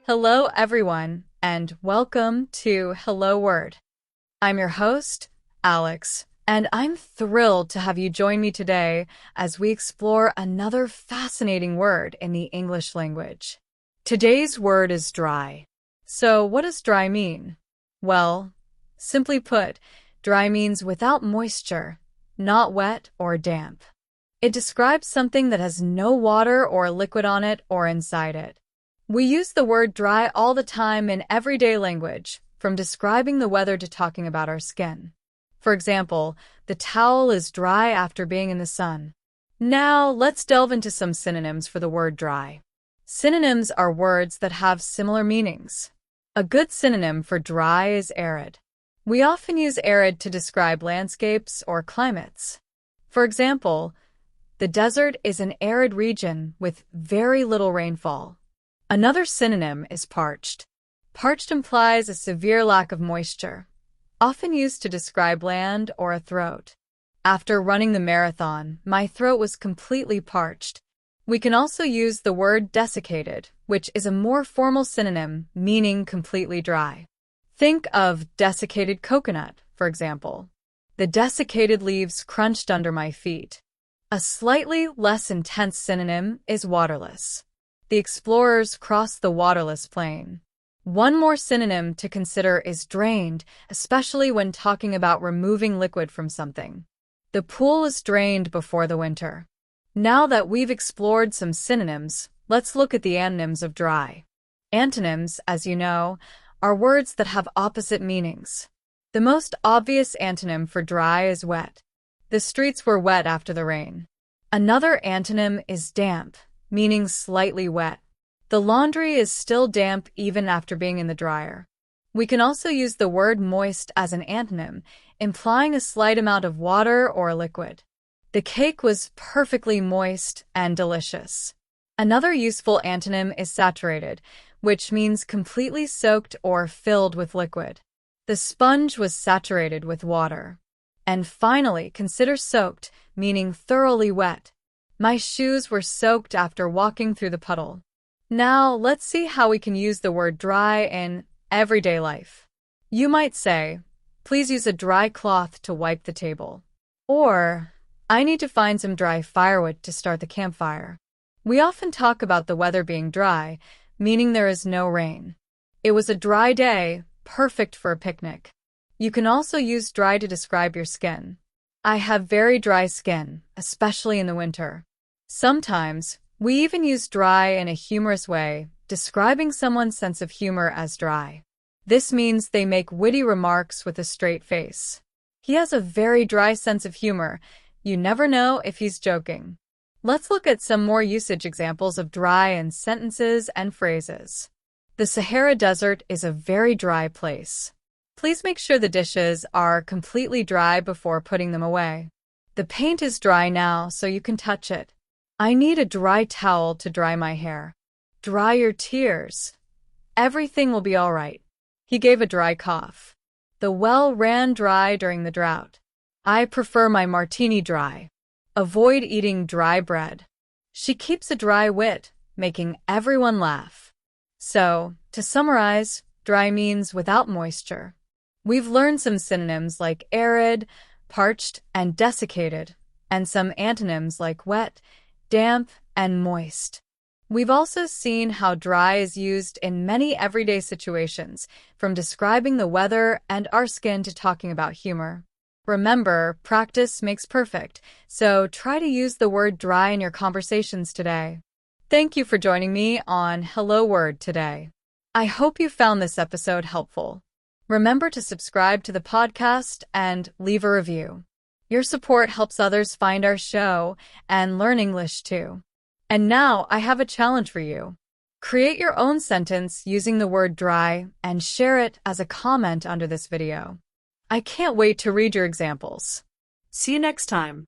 Hello, everyone, and welcome to Hello Word. I'm your host, Alex, and I'm thrilled to have you join me today as we explore another fascinating word in the English language. Today's word is dry. So, what does dry mean? Well, simply put, dry means without moisture, not wet or damp. It describes something that has no water or liquid on it or inside it. We use the word dry all the time in everyday language, from describing the weather to talking about our skin. For example, the towel is dry after being in the sun. Now, let's delve into some synonyms for the word dry. Synonyms are words that have similar meanings. A good synonym for dry is arid. We often use arid to describe landscapes or climates. For example, the desert is an arid region with very little rainfall. Another synonym is parched. Parched implies a severe lack of moisture, often used to describe land or a throat. After running the marathon, my throat was completely parched. We can also use the word desiccated, which is a more formal synonym meaning completely dry. Think of desiccated coconut, for example. The desiccated leaves crunched under my feet. A slightly less intense synonym is waterless. The explorers crossed the waterless plain. One more synonym to consider is drained, especially when talking about removing liquid from something. The pool is drained before the winter. Now that we've explored some synonyms, let's look at the antonyms of dry. Antonyms, as you know, are words that have opposite meanings. The most obvious antonym for dry is wet. The streets were wet after the rain. Another antonym is damp, meaning slightly wet. The laundry is still damp even after being in the dryer. We can also use the word moist as an antonym, implying a slight amount of water or liquid. The cake was perfectly moist and delicious. Another useful antonym is saturated, which means completely soaked or filled with liquid. The sponge was saturated with water. And finally, consider soaked, meaning thoroughly wet. My shoes were soaked after walking through the puddle. Now, let's see how we can use the word dry in everyday life. You might say, please use a dry cloth to wipe the table. Or, I need to find some dry firewood to start the campfire. We often talk about the weather being dry, meaning there is no rain. It was a dry day, perfect for a picnic. You can also use dry to describe your skin. I have very dry skin, especially in the winter. Sometimes, we even use dry in a humorous way, describing someone's sense of humor as dry. This means they make witty remarks with a straight face. He has a very dry sense of humor. You never know if he's joking. Let's look at some more usage examples of dry in sentences and phrases. The Sahara Desert is a very dry place. Please make sure the dishes are completely dry before putting them away. The paint is dry now, so you can touch it. I need a dry towel to dry my hair. Dry your tears. Everything will be all right. He gave a dry cough. The well ran dry during the drought. I prefer my martini dry. Avoid eating dry bread. She keeps a dry wit, making everyone laugh. So, to summarize, dry means without moisture. We've learned some synonyms like arid, parched, and desiccated, and some antonyms like wet, damp, and moist. We've also seen how dry is used in many everyday situations, from describing the weather and our skin to talking about humor. Remember, practice makes perfect, so try to use the word dry in your conversations today. Thank you for joining me on Hello Word today. I hope you found this episode helpful. Remember to subscribe to the podcast and leave a review. Your support helps others find our show and learn English too. And now I have a challenge for you. Create your own sentence using the word dry and share it as a comment under this video. I can't wait to read your examples. See you next time.